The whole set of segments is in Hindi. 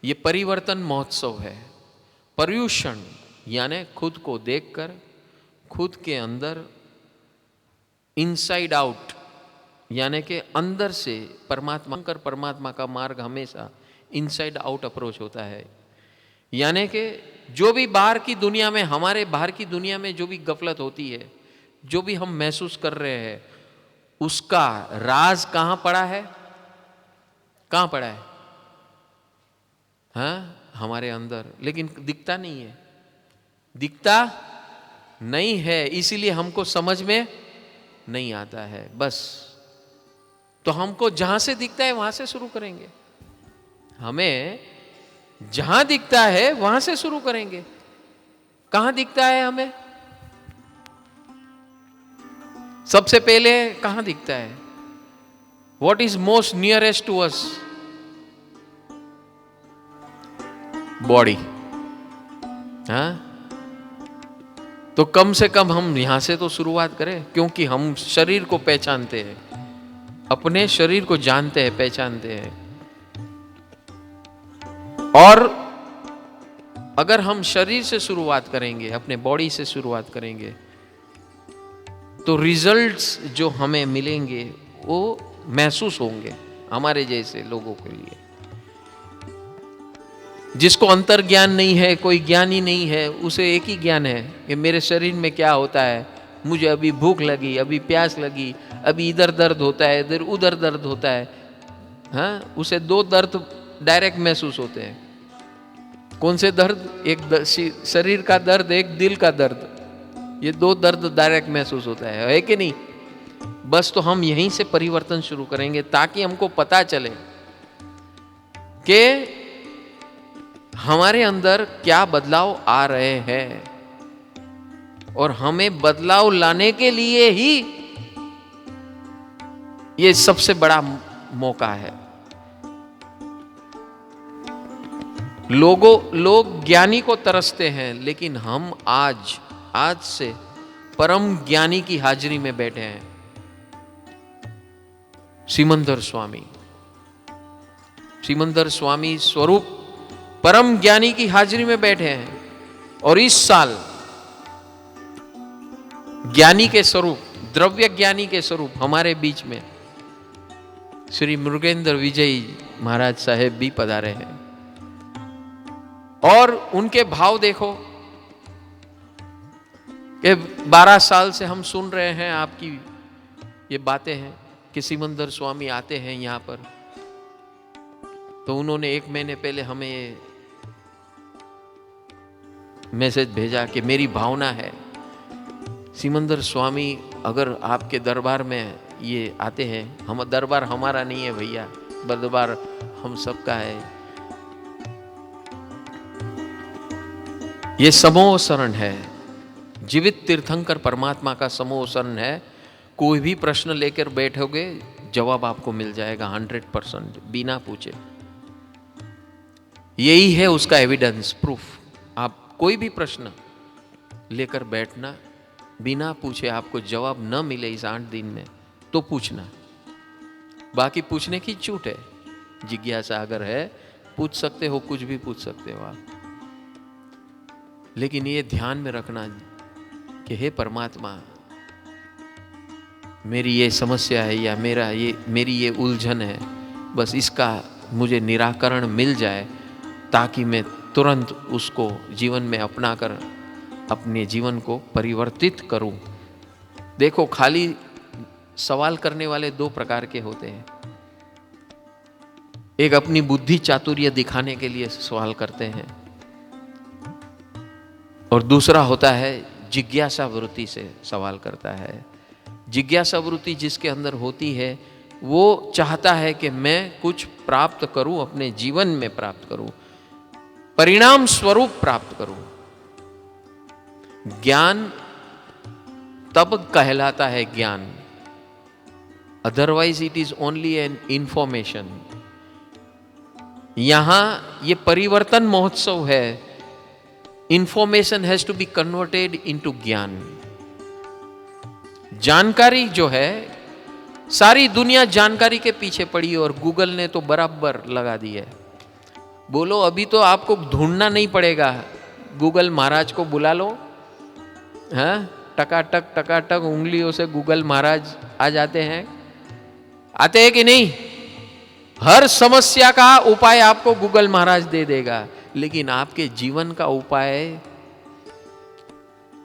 ये परिवर्तन महोत्सव है। पर्युषण यानी खुद को देखकर, खुद के अंदर इनसाइड आउट, यानी कि अंदर से परमात्मा का मार्ग हमेशा इनसाइड आउट अप्रोच होता है। यानी कि जो भी बाहर की दुनिया में, हमारे बाहर की दुनिया में जो भी गफलत होती है, जो भी हम महसूस कर रहे हैं, उसका राज कहां पड़ा है? कहां पड़ा है? हाँ, हमारे अंदर। लेकिन दिखता नहीं है, दिखता नहीं है, इसीलिए हमको समझ में नहीं आता है। बस तो हमको जहां से दिखता है वहां से शुरू करेंगे। हमें जहां दिखता है वहां से शुरू करेंगे। कहां दिखता है हमें? सबसे पहले कहां दिखता है? What is most nearest to us? Body. हाँ, तो कम से कम हम यहां से तो शुरुआत करें, क्योंकि हम शरीर को पहचानते हैं, अपने शरीर को जानते हैं, पहचानते हैं। और अगर हम शरीर से शुरुआत करेंगे, अपने बॉडी से शुरुआत करेंगे, तो रिजल्ट्स जो हमें मिलेंगे वो महसूस होंगे हमारे जैसे लोगों के लिए। जिसको अंतर ज्ञान नहीं है, कोई ज्ञान ही नहीं है, उसे एक ही ज्ञान है कि मेरे शरीर में क्या होता है, मुझे अभी भूख लगी, अभी प्यास लगी, अभी इधर दर्द होता है, इधर उधर दर्द होता है। हाँ, उसे दो दर्द डायरेक्ट महसूस होते हैं। कौन से दर्द? एक शरीर का दर्द, एक दिल का दर्द। ये दो दर्द डायरेक्ट महसूस होता है कि नहीं? बस तो हम यहीं से परिवर्तन शुरू करेंगे, ताकि हमको पता चले कि हमारे अंदर क्या बदलाव आ रहे हैं, और हमें बदलाव लाने के लिए ही ये सबसे बड़ा मौका है। लोग ज्ञानी को तरसते हैं, लेकिन हम आज से परम ज्ञानी की हाजिरी में बैठे हैं। सिमंदर स्वामी स्वरूप परम ज्ञानी की हाजिरी में बैठे हैं। और इस साल ज्ञानी के स्वरूप, द्रव्य ज्ञानी के स्वरूप हमारे बीच में श्री मुरुगेंद्र विजयी महाराज साहेब भी पधारे हैं। और उनके भाव देखो कि 12 साल से हम सुन रहे हैं आपकी ये बातें हैं कि सिमंदर स्वामी आते हैं यहां पर। तो उन्होंने 1 महीने पहले हमें ये मैसेज भेजा कि मेरी भावना है, सिमंदर स्वामी अगर आपके दरबार में ये आते हैं, हम दरबार हमारा नहीं है भैया, दरबार हम सबका है। ये समूह शरण है, जीवित तीर्थंकर परमात्मा का समूह शरण है। कोई भी प्रश्न लेकर बैठोगे, जवाब आपको मिल जाएगा 100%, बिना पूछे। यही है उसका एविडेंस, प्रूफ। आप कोई भी प्रश्न लेकर बैठना, बिना पूछे आपको जवाब न मिले इस 8 दिन में, तो पूछना। बाकी पूछने की छूट है, जिज्ञासा अगर है पूछ सकते हो, कुछ भी पूछ सकते हो आप। लेकिन ये ध्यान में रखना कि हे परमात्मा, मेरी ये समस्या है या मेरी ये उलझन है, बस इसका मुझे निराकरण मिल जाए, ताकि मैं तुरंत उसको जीवन में अपनाकर अपने जीवन को परिवर्तित करूं। देखो, खाली सवाल करने वाले 2 प्रकार के होते हैं। एक अपनी बुद्धि चातुर्य दिखाने के लिए सवाल करते हैं, और दूसरा होता है जिज्ञासा वृत्ति से सवाल करता है। जिज्ञासा वृत्ति जिसके अंदर होती है, वो चाहता है कि मैं कुछ प्राप्त करूं, अपने जीवन में प्राप्त करूं, परिणाम स्वरूप प्राप्त करूं। ज्ञान तब कहलाता है ज्ञान, otherwise it is only an information. यहां ये परिवर्तन महोत्सव है। Information has to be converted into ज्ञान। जानकारी जो है, सारी दुनिया जानकारी के पीछे पड़ी, और गूगल ने तो बराबर लगा दी है। बोलो अभी तो आपको ढूंढना नहीं पड़ेगा, गूगल महाराज को बुला लो, हाँ, टकाटक उंगलियों से गूगल महाराज आ जाते हैं। आते हैं कि नहीं? हर समस्या का उपाय आपको गूगल महाराज दे देगा, लेकिन आपके जीवन का उपाय,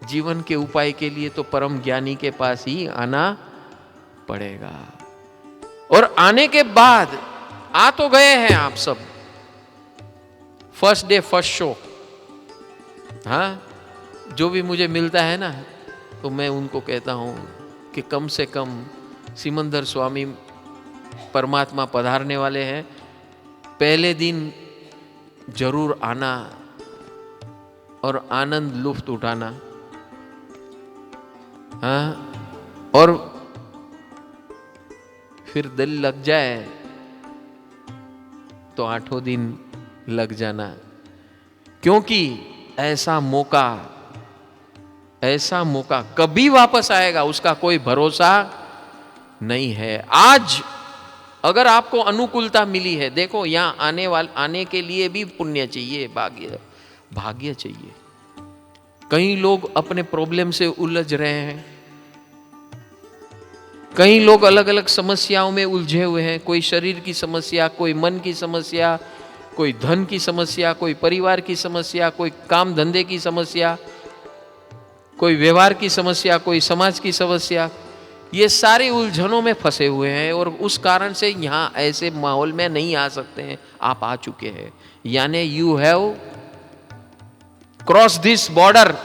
जीवन के उपाय के लिए तो परम ज्ञानी के पास ही आना पड़ेगा। और आने के बाद, आ तो गए हैं आप सब, फर्स्ट डे फर्स्ट शो, हाँ, जो भी मुझे मिलता है ना, तो मैं उनको कहता हूं कि कम से कम सिमंदर स्वामी परमात्मा पधारने वाले हैं, पहले दिन जरूर आना और आनंद लुफ्त उठाना, हाँ, और फिर दिल लग जाए तो 8 दिन लग जाना, क्योंकि ऐसा मौका कभी वापस आएगा उसका कोई भरोसा नहीं है। आज अगर आपको अनुकूलता मिली है, देखो यहां आने के लिए भी पुण्य चाहिए, भाग्य चाहिए। कई लोग अपने प्रॉब्लम से उलझ रहे हैं, कई लोग अलग अलग समस्याओं में उलझे हुए हैं, कोई शरीर की समस्या, कोई मन की समस्या, कोई धन की समस्या, कोई परिवार की समस्या, कोई काम धंधे की समस्या, कोई व्यवहार की समस्या, कोई समाज की समस्या, ये सारी उलझनों में फंसे हुए हैं और उस कारण से यहाँ ऐसे माहौल में नहीं आ सकते हैं। आप आ चुके हैं, यानी you have cross this border,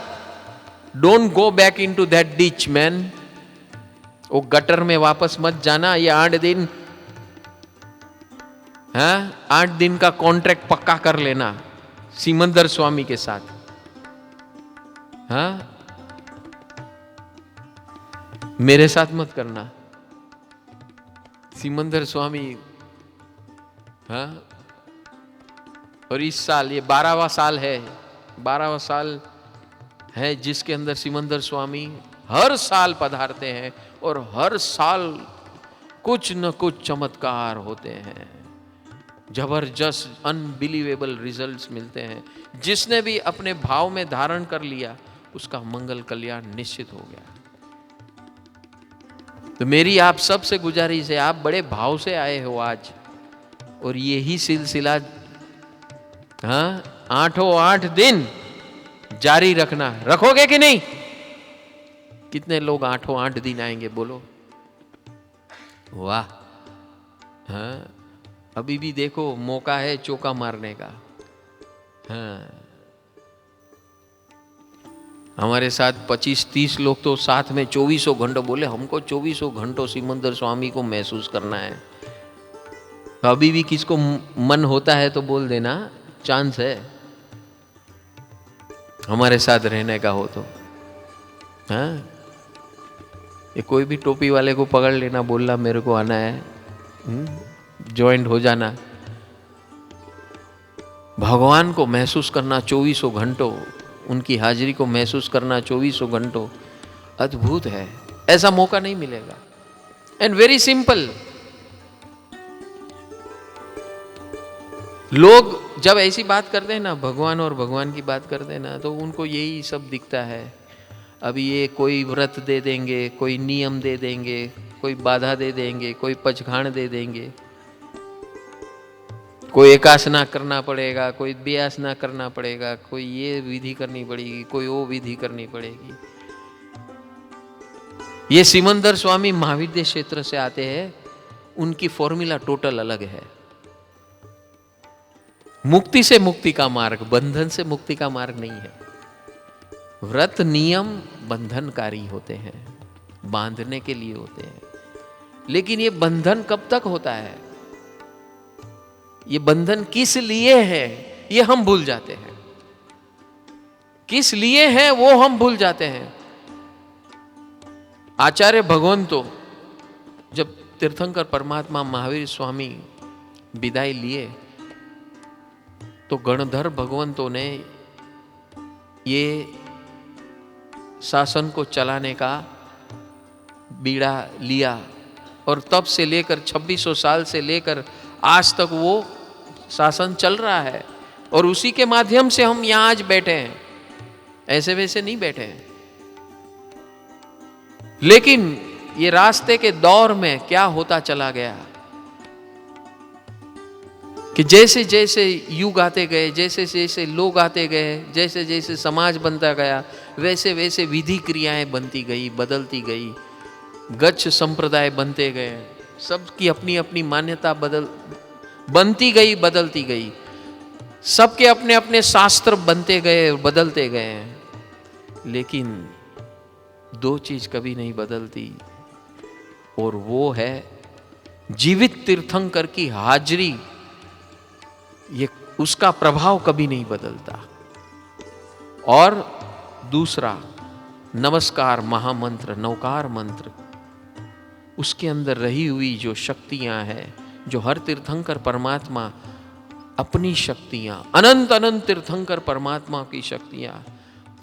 don't go back into that ditch man. वो गटर में वापस मत जाना। ये 8 दिन, हाँ, 8 दिन का कॉन्ट्रैक्ट पक्का कर लेना सिमंदर स्वामी के साथ, हाँ, मेरे साथ मत करना, सिमंदर स्वामी, हाँ। और इस साल ये 12वां साल है, 12वां साल है जिसके अंदर सिमंदर स्वामी हर साल पधारते हैं और हर साल कुछ न कुछ चमत्कार होते हैं, जबरदस्त अनबिलीवेबल रिजल्ट्स मिलते हैं। जिसने भी अपने भाव में धारण कर लिया उसका मंगल कल्याण निश्चित हो गया। तो मेरी आप सब से गुजारिश है, आप बड़े भाव से आए हो आज, और यही सिलसिला, हाँ, 8 दिन जारी रखना। रखोगे कि नहीं? कितने लोग 8 दिन आएंगे बोलो? वाह, हाँ, अभी भी देखो मौका है चौका मारने का, हाँ। हमारे साथ 25-30 लोग तो साथ में 24 घंटों बोले, हमको 24 घंटों सिमंदर स्वामी को महसूस करना है। तो अभी भी किसको मन होता है तो बोल देना, चांस है हमारे साथ रहने का हो तो, हाँ। ये कोई भी टोपी वाले को पकड़ लेना, बोलना मेरे को आना है, ज्वाइंट हो जाना। भगवान को महसूस करना 24 घंटों, उनकी हाजिरी को महसूस करना 24 घंटों, अद्भुत है। ऐसा मौका नहीं मिलेगा। एंड वेरी सिंपल, लोग जब ऐसी बात करते हैं ना, भगवान और भगवान की बात करते हैं ना, तो उनको यही सब दिखता है। अभी ये कोई व्रत दे देंगे, कोई नियम दे देंगे, कोई बाधा दे देंगे, कोई पचखाण दे देंगे, कोई एकासना करना पड़ेगा, कोई बेआसना करना पड़ेगा, कोई ये विधि करनी पड़ेगी, कोई वो विधि करनी पड़ेगी। ये सिमंदर स्वामी महाविद्या क्षेत्र से आते हैं, उनकी फॉर्मूला टोटल अलग है। मुक्ति से मुक्ति का मार्ग, बंधन से मुक्ति का मार्ग नहीं है। व्रत नियम बंधनकारी होते हैं, बांधने के लिए होते हैं, लेकिन ये बंधन कब तक होता है, ये बंधन किस लिए है, ये हम भूल जाते हैं। किस लिए है वो हम भूल जाते हैं। आचार्य भगवंतो जब तीर्थंकर परमात्मा महावीर स्वामी विदाई लिए, तो गणधर भगवंतों ने ये शासन को चलाने का बीड़ा लिया, और तब से लेकर 2600 साल से लेकर आज तक वो शासन चल रहा है और उसी के माध्यम से हम यहां आज बैठे हैं, ऐसे वैसे नहीं बैठे हैं। लेकिन ये रास्ते के दौर में क्या होता चला गया कि जैसे जैसे युग आते गए, जैसे जैसे लोग आते गए, जैसे जैसे समाज बनता गया, वैसे वैसे विधि क्रियाएं बनती गई, बदलती गई, गच्छ संप्रदाय बनते गए, सबकी अपनी अपनी मान्यता बनती गई, बदलती गई, सबके अपने अपने शास्त्र बनते गए और बदलते गए। लेकिन दो चीज कभी नहीं बदलती, और वो है जीवित तीर्थंकर की हाजिरी, ये उसका प्रभाव कभी नहीं बदलता। और दूसरा नमस्कार महामंत्र, नवकार मंत्र, उसके अंदर रही हुई जो शक्तियां हैं, जो हर तीर्थंकर परमात्मा अपनी शक्तियां, अनंत अनंत तीर्थंकर परमात्मा की शक्तियां,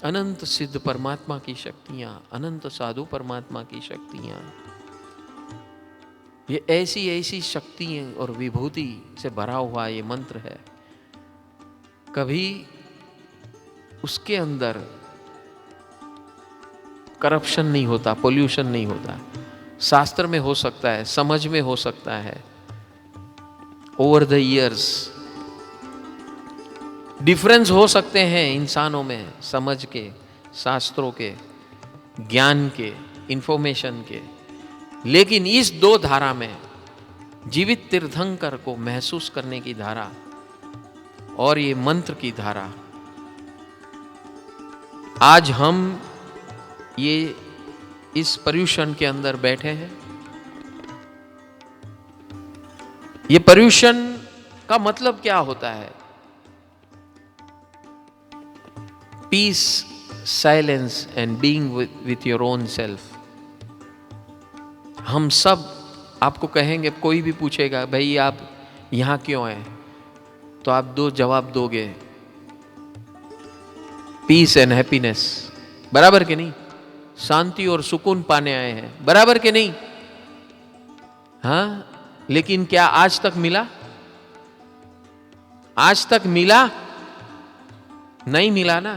अनंत सिद्ध परमात्मा की शक्तियां, अनंत साधु परमात्मा की शक्तियां, ये ऐसी ऐसी शक्तियां और विभूति से भरा हुआ ये मंत्र है। कभी उसके अंदर करप्शन नहीं होता, पोल्यूशन नहीं होता। शास्त्र में हो सकता है, समझ में हो सकता है, ओवर द ईयर्स डिफरेंस हो सकते हैं इंसानों में, समझ के, शास्त्रों के, ज्ञान के, इंफॉर्मेशन के, लेकिन इस दो धारा में जीवित तीर्थंकर को महसूस करने की धारा और ये मंत्र की धारा, आज हम ये इस पर्यूषण के अंदर बैठे हैं। ये पर्यूषण का मतलब क्या होता है? Peace, silence and being with your own self. हम सब आपको कहेंगे, कोई भी पूछेगा भाई आप यहां क्यों आए, तो आप दो जवाब दोगे, पीस एंड हैप्पीनेस, बराबर के नहीं? शांति और सुकून पाने आए हैं, बराबर के नहीं? हाँ, लेकिन क्या आज तक मिला? आज तक मिला? नहीं मिला ना,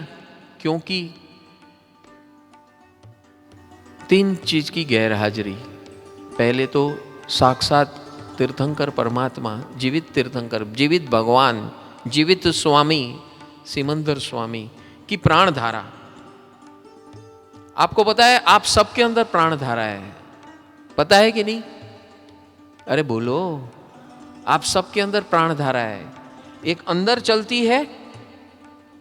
क्योंकि तीन चीज की गैर हाजिरी। पहले तो साक्षात तीर्थंकर परमात्मा, जीवित तीर्थंकर, जीवित भगवान, जीवित स्वामी सिमंदर स्वामी की प्राण धारा। आपको पता है आप सबके अंदर प्राण धारा है, पता है कि नहीं? अरे बोलो, आप सबके अंदर प्राण धारा है। एक अंदर चलती है,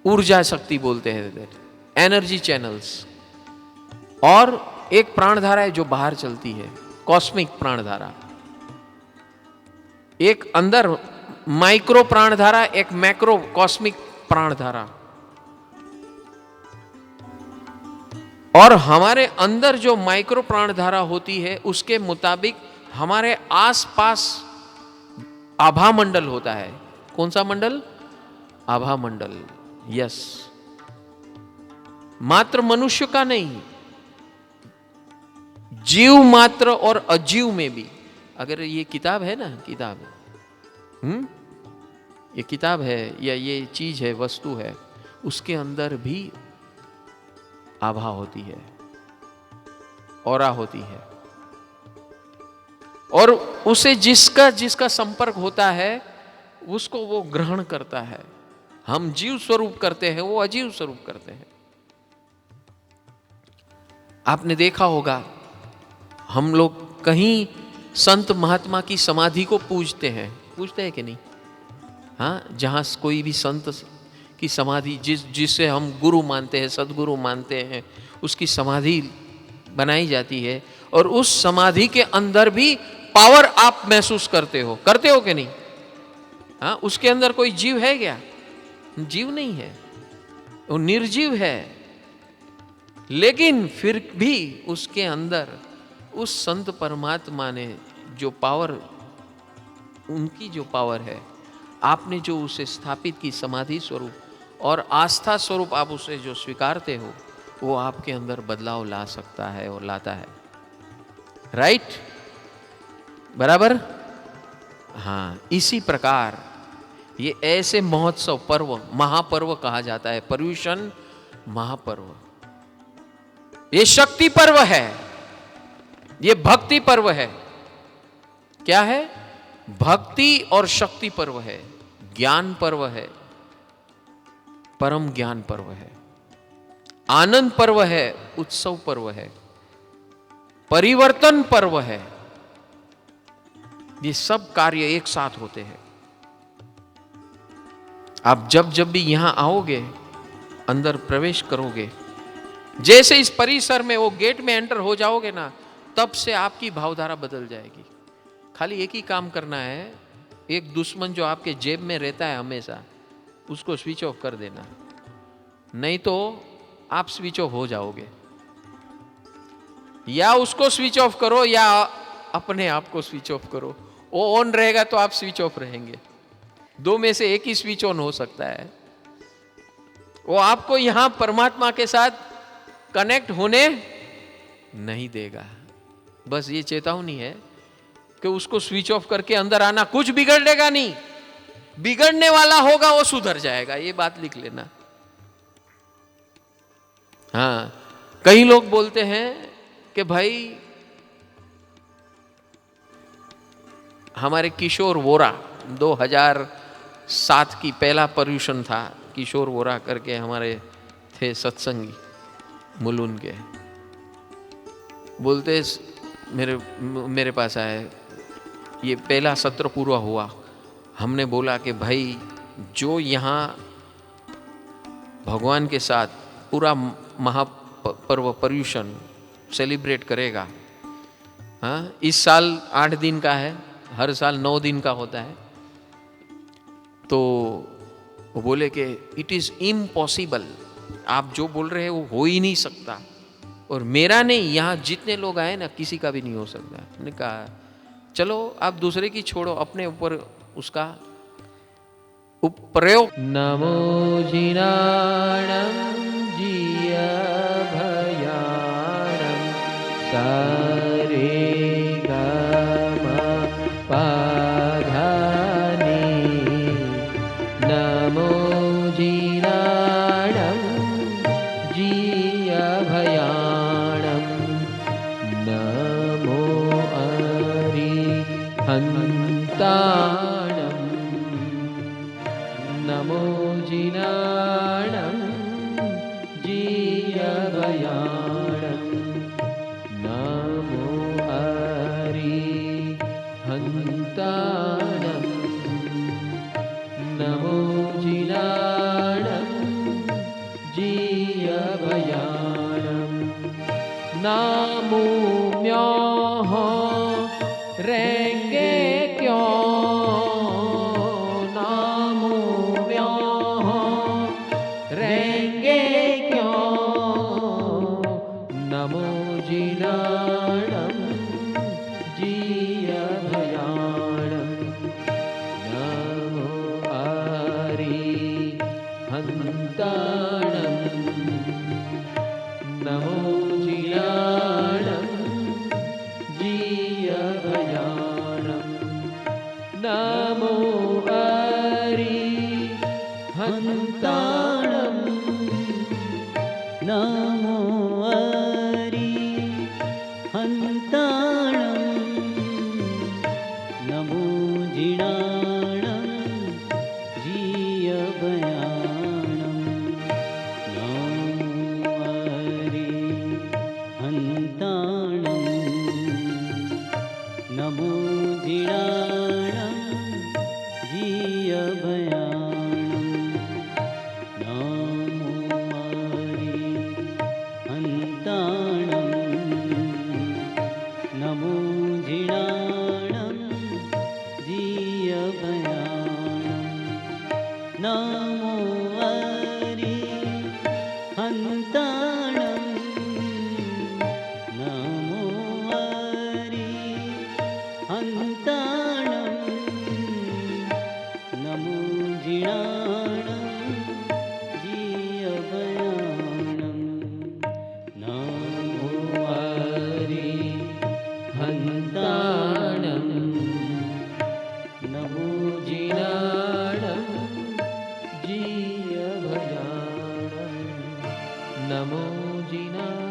ऊर्जा शक्ति बोलते हैं, एनर्जी चैनल्स, और एक प्राण धारा है जो बाहर चलती है, कॉस्मिक प्राण धारा। एक अंदर माइक्रो प्राण धारा, एक मैक्रो कॉस्मिक प्राण धारा। और हमारे अंदर जो माइक्रो प्राण धारा होती है, उसके मुताबिक हमारे आसपास आभा मंडल होता है। कौन सा मंडल? आभा मंडल। यस, मात्र मनुष्य का नहीं, जीव मात्र और अजीव में भी। अगर ये किताब है ना, किताब ये किताब है या ये चीज है, वस्तु है, उसके अंदर भी आभा होती है, ऑरा होती है, और उसे जिसका जिसका संपर्क होता है उसको वो ग्रहण करता है। हम जीव स्वरूप करते हैं, वो अजीव स्वरूप करते हैं। आपने देखा होगा, हम लोग कहीं संत महात्मा की समाधि को पूजते हैं कि नहीं? हाँ, जहां कोई भी संत की समाधि, जिसे हम गुरु मानते हैं, सदगुरु मानते हैं, उसकी समाधि बनाई जाती है, और उस समाधि के अंदर भी पावर आप महसूस करते हो कि नहीं? हाँ, उसके अंदर कोई जीव है क्या? जीव नहीं है, वो निर्जीव है, लेकिन फिर भी उसके अंदर उस संत परमात्मा ने जो पावर, उनकी जो पावर है, आपने जो उसे स्थापित की समाधि स्वरूप और आस्था स्वरूप आप उसे जो स्वीकारते हो, वो आपके अंदर बदलाव ला सकता है और लाता है। राइट? बराबर? हाँ, इसी प्रकार ये ऐसे महोत्सव पर्व, महापर्व कहा जाता है, पर्यूषण महापर्व। ये शक्ति पर्व है, ये भक्ति पर्व है। क्या है? भक्ति और शक्ति पर्व है, ज्ञान पर्व है, परम ज्ञान पर्व है, आनंद पर्व है, उत्सव पर्व है, परिवर्तन पर्व है। ये सब कार्य एक साथ होते हैं। आप जब जब भी यहां आओगे, अंदर प्रवेश करोगे, जैसे इस परिसर में वो गेट में एंटर हो जाओगे ना, तब से आपकी भावधारा बदल जाएगी। खाली एक ही काम करना है, एक दुश्मन जो आपके जेब में रहता है हमेशा, उसको स्विच ऑफ कर देना, नहीं तो आप स्विच ऑफ हो जाओगे। या उसको स्विच ऑफ करो या अपने आप को स्विच ऑफ करो। वो ऑन रहेगा तो आप स्विच ऑफ रहेंगे, दो में से एक ही स्विच ऑन हो सकता है। वो आपको यहां परमात्मा के साथ कनेक्ट होने नहीं देगा। बस ये चेतावनी है कि उसको स्विच ऑफ करके अंदर आना, कुछ बिगड़ेगा नहीं, बिगड़ने वाला होगा वो सुधर जाएगा, ये बात लिख लेना। हाँ, कई लोग बोलते हैं कि भाई हमारे किशोर वोरा 2007 की पहला पर्यूषण था, किशोर वोरा करके हमारे थे सत्संगी मुलुन के, बोलते मेरे पास आए, ये पहला सत्र पूरा हुआ, हमने बोला कि भाई जो यहाँ भगवान के साथ पूरा महापर्व पर्यूषण सेलिब्रेट करेगा, हाँ, इस साल 8 दिन का है, हर साल 9 दिन का होता है, तो वो बोले कि इट इज़ इम्पॉसिबल, आप जो बोल रहे हैं वो हो ही नहीं सकता, और मेरा नहीं, यहाँ जितने लोग आए ना किसी का भी नहीं हो सकता। मैंने कहा चलो आप दूसरे की छोड़ो, अपने ऊपर उसका प्रयोग। नमो जिनाणं जिय भयाणं सारे गम पाधानी, नमो जिनाणं जिय भयाणं, नमो हन्ताणं, नमो जिनाणं जिय भयाणं, नमो हन्ताणं, नमो जिनाणं जिय भयाणं, नमो म्योः रहेंगे क्यों, नामो म्योह रहेंगे क्यों, नमो जिनाणं जिय भयाणं, नमो हन्ताणं, नमो जिनाणं जिय भयाणं, नमो हन्ताणं, नमो हन्ताणं, नमो जिनाणं जिय भयाणं, नमो हन्ताणं, नमो जिनाणं जिय भयाणं, नमो हन्ताणं, नमो जिनाणं जिय भयाणं, नमो हन्ताणं, नमो हन्ताणं, नमो जिनाणं जिय भयाणं, नमो हन्ताणं, नमो जिनाणं जी अभयाणं नमो जिनाणं